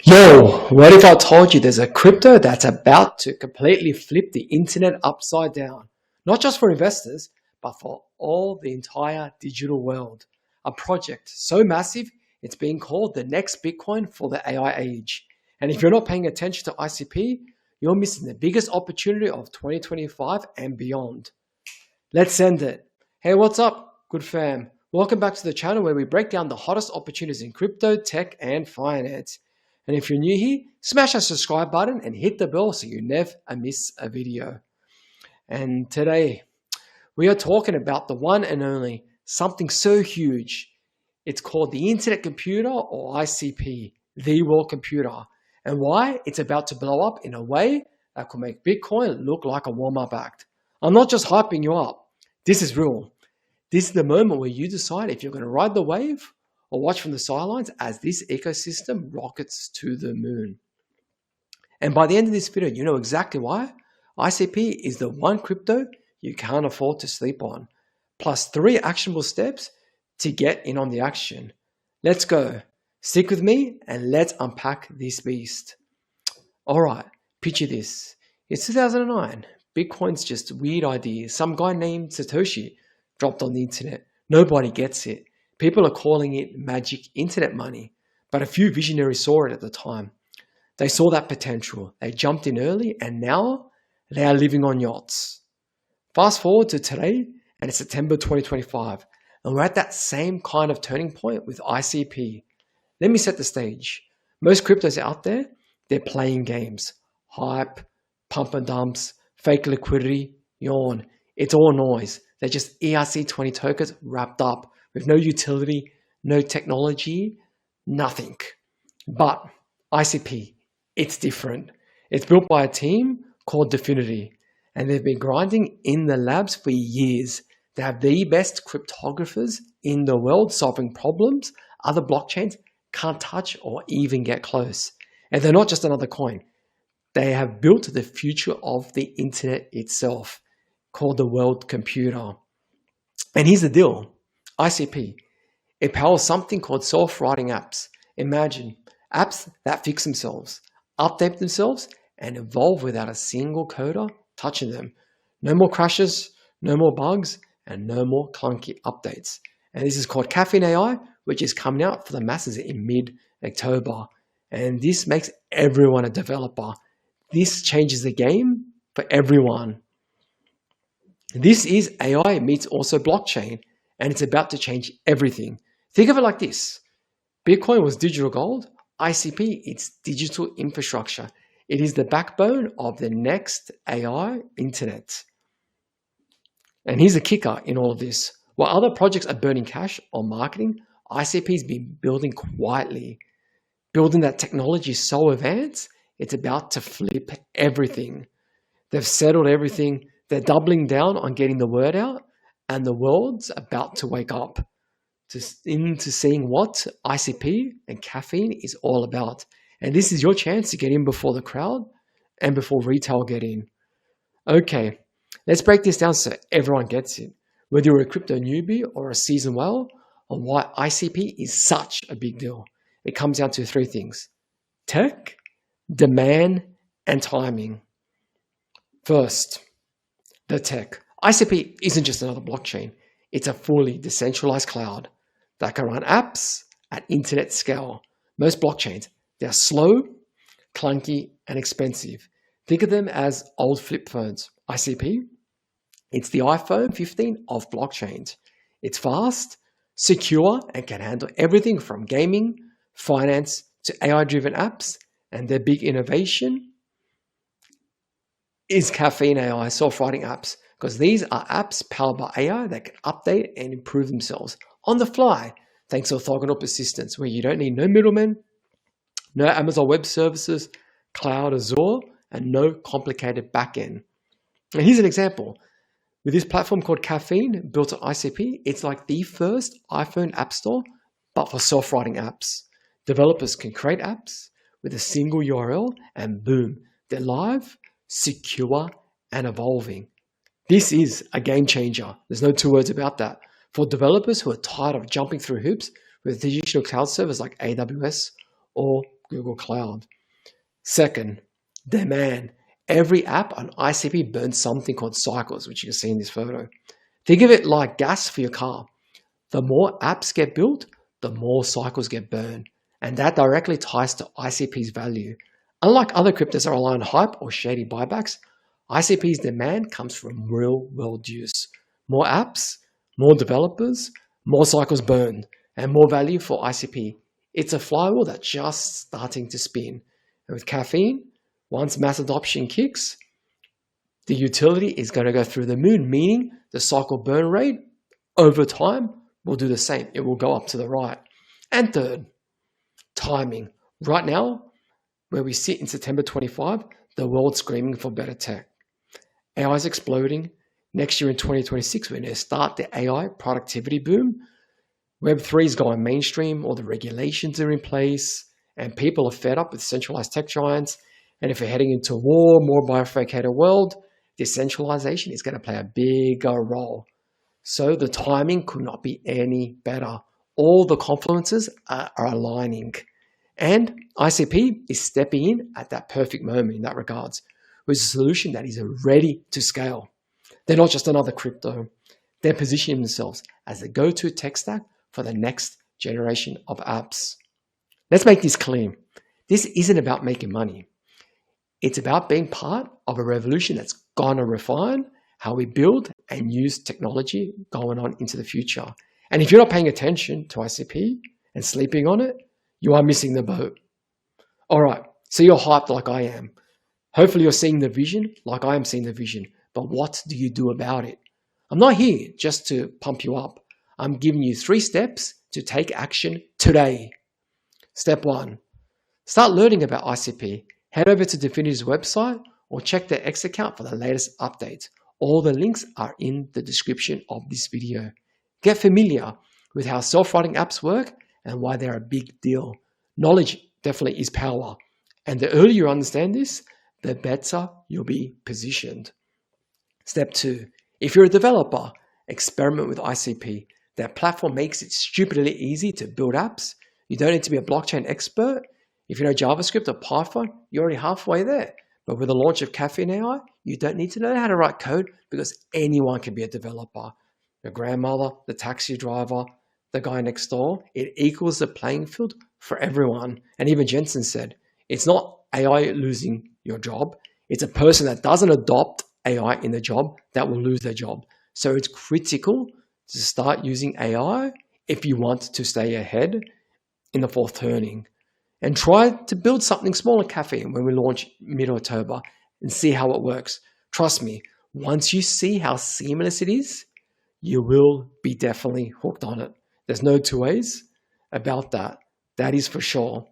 Yo, what if I told you there's a crypto that's about to completely flip the internet upside down? Not just for investors, but for all the entire digital world. A project so massive, it's being called the next Bitcoin for the AI age. And if you're not paying attention to ICP, you're missing the biggest opportunity of 2025 and beyond. Let's send it. Hey, what's up, good fam? Welcome back to the channel where we break down the hottest opportunities in crypto, tech, and finance. And if you're new here, smash that subscribe button and hit the bell so you never miss a video. And today, we are talking about the one and only, something so huge. It's called the Internet Computer, or ICP, the World Computer, and why it's about to blow up in a way that could make Bitcoin look like a warm-up act. I'm not just hyping you up. This is real. This is the moment where you decide if you're going to ride the wave or watch from the sidelines as this ecosystem rockets to the moon. And by the end of this video, you know exactly why. ICP is the one crypto you can't afford to sleep on, plus 3 actionable steps to get in on the action. Let's go. Stick with me and let's unpack this beast. All right, picture this. It's 2009. Bitcoin's just a weird idea. Some guy named Satoshi dropped on the internet. Nobody gets it. People are calling it magic internet money, but a few visionaries saw it at the time. They saw that potential. They jumped in early and now they are living on yachts. Fast forward to today and it's September 2025 and we're at that same kind of turning point with ICP. Let me set the stage. Most cryptos out there, they're playing games. Hype, pump and dumps, fake liquidity, yawn. It's all noise. They're just ERC20 tokens wrapped up with no utility, no technology, nothing. But ICP, it's different. It's built by a team called DFINITY, and they've been grinding in the labs for years. They have the best cryptographers in the world solving problems other blockchains can't touch or even get close. And they're not just another coin. They have built the future of the internet itself, called the world computer. And here's the deal. ICP, it powers something called self-writing apps. Imagine apps that fix themselves, update themselves, and evolve without a single coder touching them. No more crashes, no more bugs, and no more clunky updates. And this is called Caffeine AI, which is coming out for the masses in mid-October. And this makes everyone a developer. This changes the game for everyone. This is AI meets also blockchain, and it's about to change everything. Think of it like this. Bitcoin was digital gold. ICP, it's digital infrastructure. It is the backbone of the next AI internet. And here's the kicker in all of this. While other projects are burning cash on marketing, ICP's been building quietly. Building that technology so advanced, it's about to flip everything. They've settled everything. They're doubling down on getting the word out. And the world's about to wake up into seeing what ICP and caffeine is all about. And this is your chance to get in before the crowd and before retail get in. Okay, let's break this down so everyone gets it. Whether you're a crypto newbie or a seasoned whale, on why ICP is such a big deal. It comes down to 3 things: tech, demand, and timing. First, the tech. ICP isn't just another blockchain. It's a fully decentralized cloud that can run apps at internet scale. Most blockchains, they're slow, clunky, and expensive. Think of them as old flip phones. ICP, it's the iPhone 15 of blockchains. It's fast, secure, and can handle everything from gaming, finance, to AI-driven apps. And their big innovation is Caffeine AI, self-writing apps. Because these are apps powered by AI that can update and improve themselves on the fly, thanks to orthogonal persistence, where you don't need no middlemen, no Amazon Web Services, Cloud Azure, and no complicated backend. And here's an example. With this platform called Caffeine, built on ICP, it's like the first iPhone app store, but for self-writing apps. Developers can create apps with a single URL, and boom, they're live, secure, and evolving. This is a game changer. There's no 2 words about that. For developers who are tired of jumping through hoops with traditional cloud servers like AWS or Google Cloud. Second, demand. Every app on ICP burns something called cycles, which you can see in this photo. Think of it like gas for your car. The more apps get built, the more cycles get burned. And that directly ties to ICP's value. Unlike other cryptos that rely on hype or shady buybacks, ICP's demand comes from real-world use. More apps, more developers, more cycles burned, and more value for ICP. It's a flywheel that's just starting to spin. And with caffeine, once mass adoption kicks, the utility is going to go through the moon, meaning the cycle burn rate over time will do the same. It will go up to the right. And third, timing. Right now, where we sit in September 25, the world's screaming for better tech. AI is exploding. Next year in 2026, we're going to start the AI productivity boom. Web3 is going mainstream, all the regulations are in place, and people are fed up with centralized tech giants. And if we're heading into a war, more bifurcated world, decentralization is going to play a bigger role. So the timing could not be any better. All the confluences are aligning. And ICP is stepping in at that perfect moment in that regards, with a solution that is ready to scale. They're not just another crypto. They're positioning themselves as the go-to tech stack for the next generation of apps. Let's make this clear. This isn't about making money. It's about being part of a revolution that's gonna refine how we build and use technology going on into the future. And if you're not paying attention to ICP and sleeping on it, you are missing the boat. All right, so you're hyped like I am. Hopefully you're seeing the vision like I am seeing the vision, but what do you do about it? I'm not here just to pump you up. I'm giving you 3 steps to take action today. Step 1, start learning about ICP. Head over to DFINITY's website or check their X account for the latest updates. All the links are in the description of this video. Get familiar with how self-writing apps work and why they're a big deal. Knowledge definitely is power. And the earlier you understand this, the better you'll be positioned. Step 2, if you're a developer, experiment with ICP. That platform makes it stupidly easy to build apps. You don't need to be a blockchain expert. If you know JavaScript or Python, you're already halfway there. But with the launch of Caffeine AI, you don't need to know how to write code because anyone can be a developer. The grandmother, the taxi driver, the guy next door, it equals the playing field for everyone. And even Jensen said, it's not AI losing your job. It's a person that doesn't adopt AI in the job that will lose their job. So it's critical to start using AI if you want to stay ahead in the fourth turning. And try to build something small at Caffeine when we launch mid-October and see how it works. Trust me, once you see how seamless it is, you will be definitely hooked on it. There's no two ways about that. That is for sure.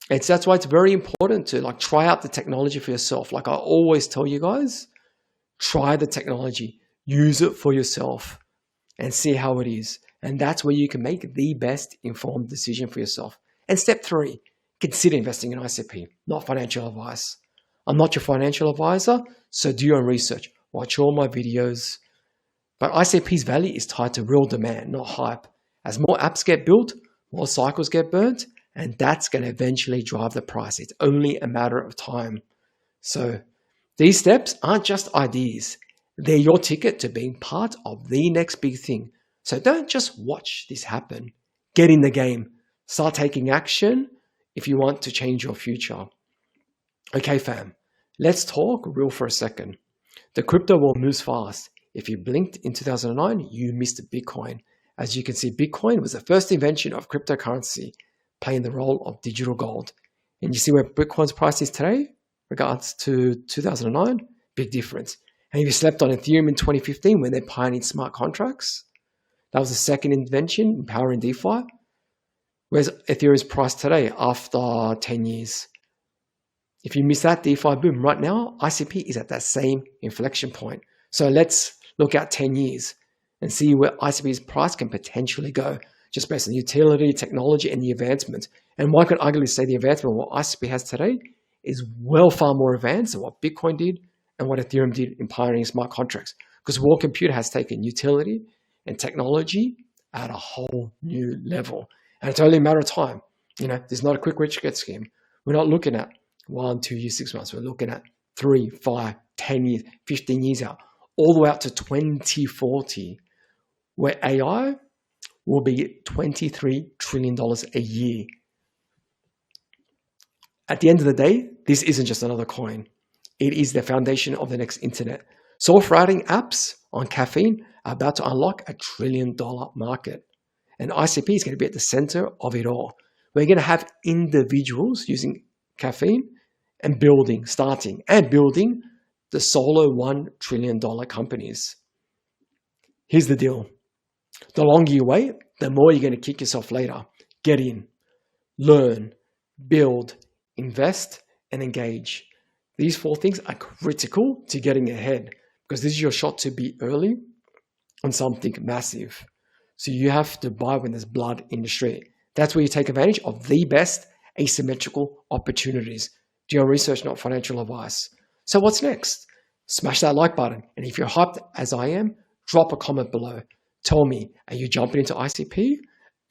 That's why it's very important to try out the technology for yourself. Like I always tell you guys, try the technology, use it for yourself and see how it is. And that's where you can make the best informed decision for yourself. And step 3, consider investing in ICP, not financial advice. I'm not your financial advisor, so do your own research. Watch all my videos. But ICP's value is tied to real demand, not hype. As more apps get built, more cycles get burnt, and that's going to eventually drive the price. It's only a matter of time. So these steps aren't just ideas. They're your ticket to being part of the next big thing. So don't just watch this happen. Get in the game. Start taking action if you want to change your future. Okay, fam, let's talk real for a second. The crypto world moves fast. If you blinked in 2009, you missed Bitcoin. As you can see, Bitcoin was the first invention of cryptocurrency, playing the role of digital gold. And you see where Bitcoin's price is today, regards to 2009, big difference. And if you slept on Ethereum in 2015 when they pioneered smart contracts, that was the second invention in powering DeFi. Where's Ethereum's price today after 10 years? If you miss that DeFi boom right now, ICP is at that same inflection point. So let's look at 10 years and see where ICP's price can potentially go, just based on utility, technology, and the advancement. And one could arguably say the advancement of what ICP has today is well far more advanced than what Bitcoin did and what Ethereum did in pioneering smart contracts. Because World Computer has taken utility and technology at a whole new level. And it's only a matter of time. There's not a quick rich get scheme. We're not looking at 1, 2 years, 6 months. We're looking at 3, 5, 10 years, 15 years out, all the way out to 2040, where AI will be $23 trillion a year. At the end of the day, this isn't just another coin. It is the foundation of the next internet. Self-writing apps on caffeine are about to unlock $1 trillion market. And ICP is going to be at the center of it all. We're going to have individuals using caffeine and starting and building the solo $1 trillion companies. Here's the deal. The longer you wait, the more you're going to kick yourself later. Get in, learn, build, invest, and engage. These 4 things are critical to getting ahead because this is your shot to be early on something massive. So you have to buy when there's blood in the street. That's where you take advantage of the best asymmetrical opportunities. Do your research, not financial advice. So what's next? Smash that like button. And if you're hyped as I am, drop a comment below. Tell me, are you jumping into ICP?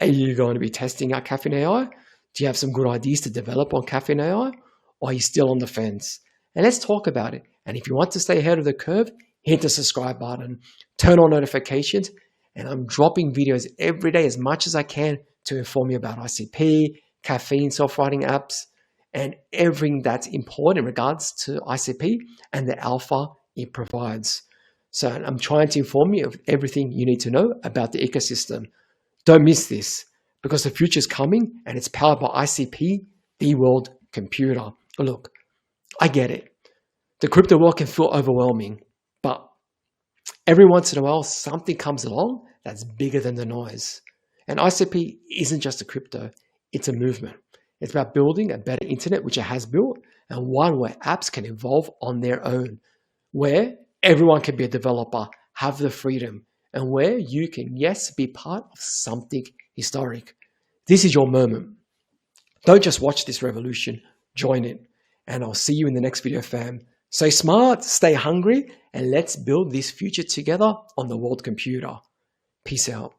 Are you going to be testing out Caffeine AI? Do you have some good ideas to develop on Caffeine AI? Or are you still on the fence? And let's talk about it. And if you want to stay ahead of the curve, hit the subscribe button, turn on notifications, and I'm dropping videos every day as much as I can to inform you about ICP, caffeine, self-writing apps, and everything that's important in regards to ICP and the alpha it provides. So I'm trying to inform you of everything you need to know about the ecosystem. Don't miss this because the future is coming and it's powered by ICP, the world computer. Look, I get it. The crypto world can feel overwhelming, but every once in a while, something comes along that's bigger than the noise. And ICP isn't just a crypto, it's a movement. It's about building a better internet, which it has built, and one where apps can evolve on their own, where everyone can be a developer, have the freedom, and where you can, yes, be part of something historic. This is your moment. Don't just watch this revolution, join it. And I'll see you in the next video, fam. Stay smart, stay hungry, and let's build this future together on the world computer. Peace out.